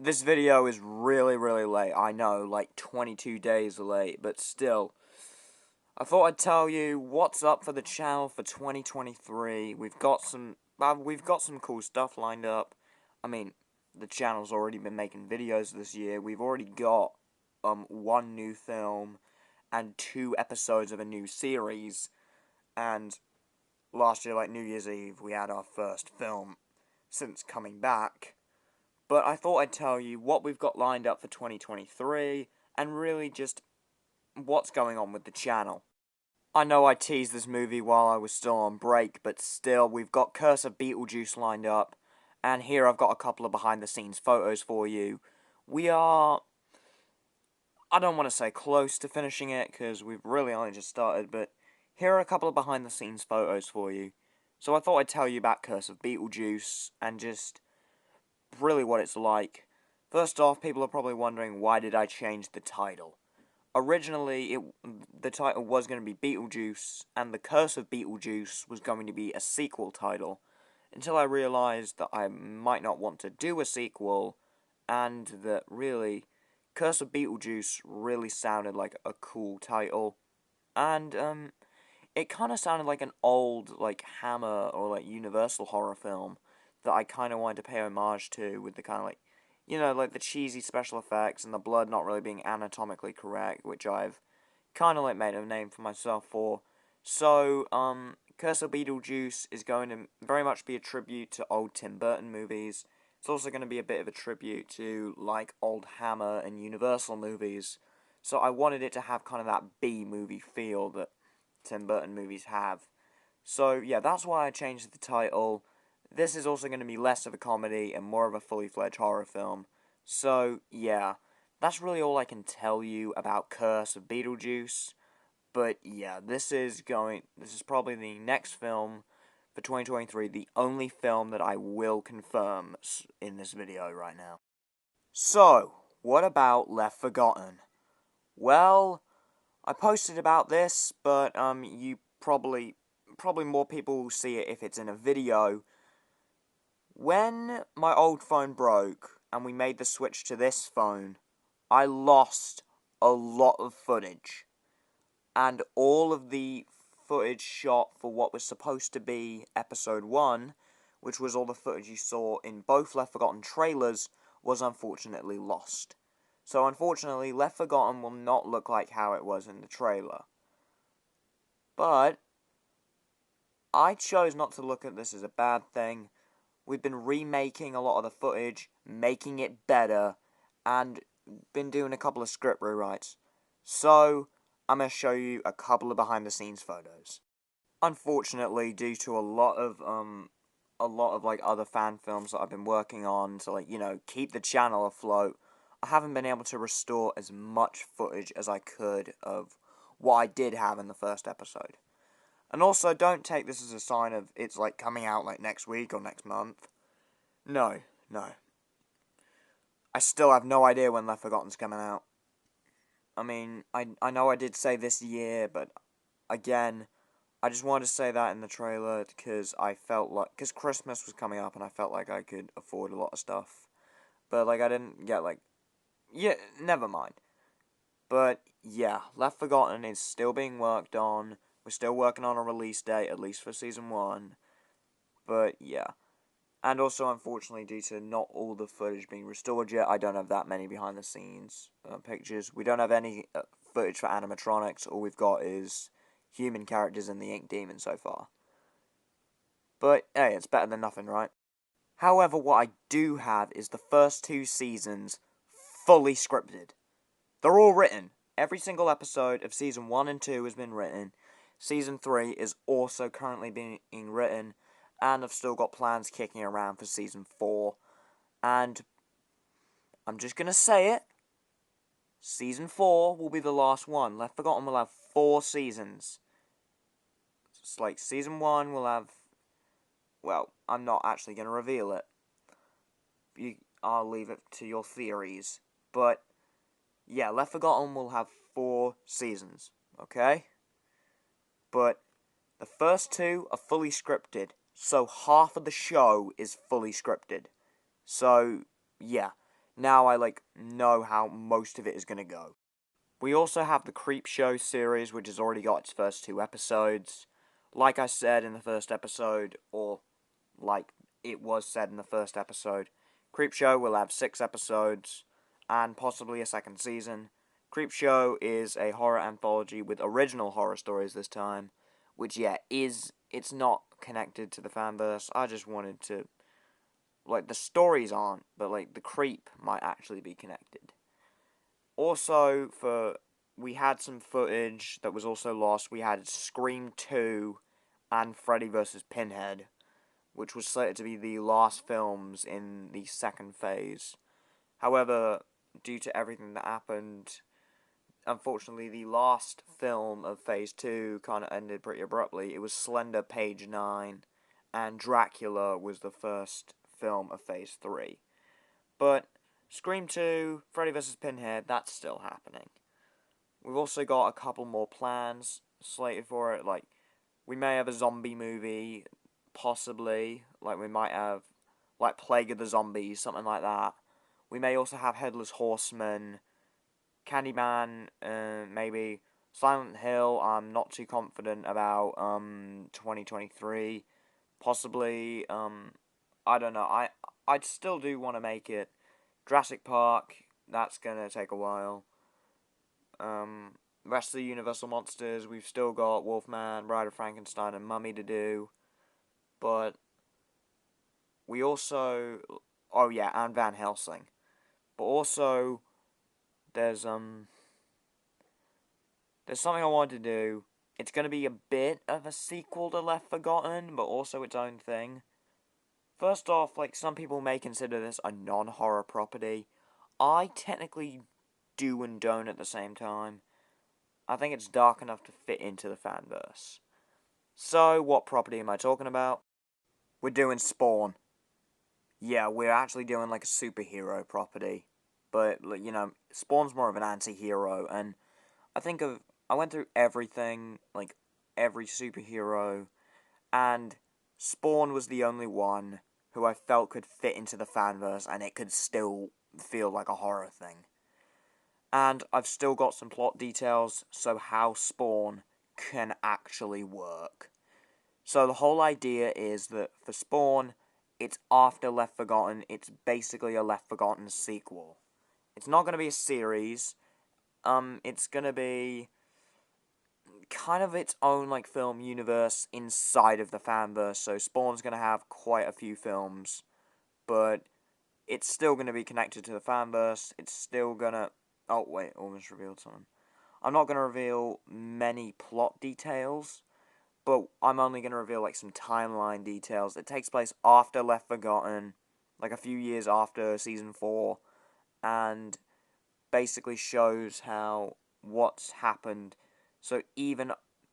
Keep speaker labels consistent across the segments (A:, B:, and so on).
A: This video is really, really late. I know, like 22 days late, but still. I thought I'd tell you what's up for the channel for 2023. We've got some cool stuff lined up. I mean, the channel's already been making videos this year. We've already got one new film and 2 episodes of a new series. And last year, like New Year's Eve, we had our first film since coming back. But I thought I'd tell you what we've got lined up for 2023, and really just what's going on with the channel. I know I teased this movie while I was still on break, but still, we've got Curse of Beetlejuice lined up, and here I've got a couple of behind-the-scenes photos for you. We are, I don't want to say close to finishing it, because we've really only just started, but here are a couple of behind-the-scenes photos for you. So I thought I'd tell you about Curse of Beetlejuice, and just really what it's like. First off, people are probably wondering, why did I change the title? Originally, the title was going to be Beetlejuice, and The Curse of Beetlejuice was going to be a sequel title, until I realized that I might not want to do a sequel, and that really, Curse of Beetlejuice really sounded like a cool title, and, it kind of sounded like an old, like, Hammer or, like, Universal horror film that I kind of wanted to pay homage to, with the kind of, like, like the cheesy special effects and the blood not really being anatomically correct, which I've kind of, like, made a name for myself for. So, Curse of Beetlejuice is going to very much be a tribute to old Tim Burton movies. It's also going to be a bit of a tribute to, like, old Hammer and Universal movies. So I wanted it to have kind of that B-movie feel that Tim Burton movies have. So, yeah, that's why I changed the title. This is also going to be less of a comedy and more of a fully fledged horror film. So, yeah, that's really all I can tell you about Curse of Beetlejuice. But, yeah, this is probably the next film for 2023, the only film that I will confirm in this video right now. So, what about Left Forgotten? Well, I posted about this, but you probably more people will see it if it's in a video. When my old phone broke and we made the switch to this phone, I lost a lot of footage. And all of the footage shot for what was supposed to be episode 1, which was all the footage you saw in both Left Forgotten trailers, was unfortunately lost. So unfortunately, Left Forgotten will not look like how it was in the trailer. But I chose not to look at this as a bad thing. We've been remaking a lot of the footage, making it better, and been doing a couple of script rewrites. So, I'm going to show you a couple of behind-the-scenes photos. Unfortunately, due to a lot of like other fan films that I've been working on to, like, keep the channel afloat, I haven't been able to restore as much footage as I could of what I did have in the first episode. And also, don't take this as a sign of it's, like, coming out, like, next week or next month. No, no. I still have no idea when Left Forgotten's coming out. I mean, I know I did say this year, but, again, I just wanted to say that in the trailer, because I felt like, because Christmas was coming up, and I felt like I could afford a lot of stuff. But, like, I didn't get, like, yeah, never mind. But, yeah, Left Forgotten is still being worked on. We're still working on a release date, at least for Season 1. But, yeah. And also, unfortunately, due to not all the footage being restored yet, I don't have that many behind-the-scenes pictures. We don't have any footage for animatronics. All we've got is human characters and the Ink Demon so far. But, hey, it's better than nothing, right? However, what I do have is the first 2 seasons fully scripted. They're all written. Every single episode of Season 1 and 2 has been written. Season 3 is also currently being written, and I've still got plans kicking around for Season 4. And I'm just going to say it. Season 4 will be the last one. Left Forgotten will have 4 seasons. It's like Season 1 will have... Well, I'm not actually going to reveal it. I'll leave it to your theories. But, yeah, Left Forgotten will have 4 seasons. Okay? But the first 2 are fully scripted. So half of the show is fully scripted. So, yeah. now I, like, know how most of it is gonna go. We also have the Creepshow series, which has already got its first 2 episodes. Like I said in the first episode, or like it was said in the first episode, Creepshow will have 6 episodes, and possibly a second season. Creepshow is a horror anthology with original horror stories this time, which, yeah, it's not connected to the fanverse. I just wanted to, like, the stories aren't, but, like, the creep might actually be connected. Also, we had some footage that was also lost. We had Scream 2 and Freddy vs. Pinhead, which was slated to be the last films in the second phase. However, due to everything that happened, unfortunately, the last film of Phase 2 kind of ended pretty abruptly. It was Slender Page 9, and Dracula was the first film of Phase 3. But Scream 2, Freddy vs. Pinhead, that's still happening. We've also got a couple more plans slated for it, like, we may have a zombie movie, possibly, like, we might have, like, Plague of the Zombies, something like that. We may also have Headless Horseman, Candyman, maybe Silent Hill. I'm not too confident about 2023. Possibly, I don't know. I'd still do want to make it. Jurassic Park, that's gonna take a while. Rest of the Universal Monsters, we've still got Wolfman, Bride of Frankenstein, and Mummy to do. But we also, oh yeah, and Van Helsing. But also, there's something I wanted to do. It's going to be a bit of a sequel to Left Forgotten, but also its own thing. First off, like, some people may consider this a non-horror property. I technically do and don't at the same time. I think it's dark enough to fit into the fanverse. So, what property am I talking about? We're doing Spawn. Yeah, we're actually doing, like, a superhero property. But, like, you know, Spawn's more of an anti-hero, and I went through everything, like, every superhero, and Spawn was the only one who I felt could fit into the fanverse, and it could still feel like a horror thing. And I've still got some plot details, so how Spawn can actually work. So the whole idea is that for Spawn, it's after Left Forgotten, it's basically a Left Forgotten sequel. It's not going to be a series, it's going to be kind of its own, like, film universe inside of the fanverse, so Spawn's going to have quite a few films, but it's still going to be connected to the fanverse, it's still going to... Oh, wait, almost revealed something. I'm not going to reveal many plot details, but I'm only going to reveal, like, some timeline details. It takes place after Left Forgotten, like, a few years after Season 4, and basically shows how what's happened. So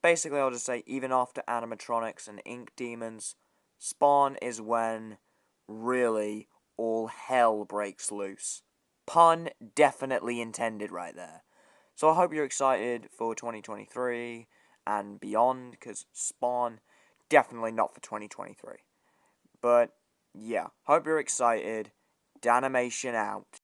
A: basically I'll just say, even after animatronics and ink demons, Spawn is when, really, all hell breaks loose. Pun definitely intended right there. So I hope you're excited for 2023 and beyond, because Spawn, definitely not for 2023. But, yeah, hope you're excited. Danimation out.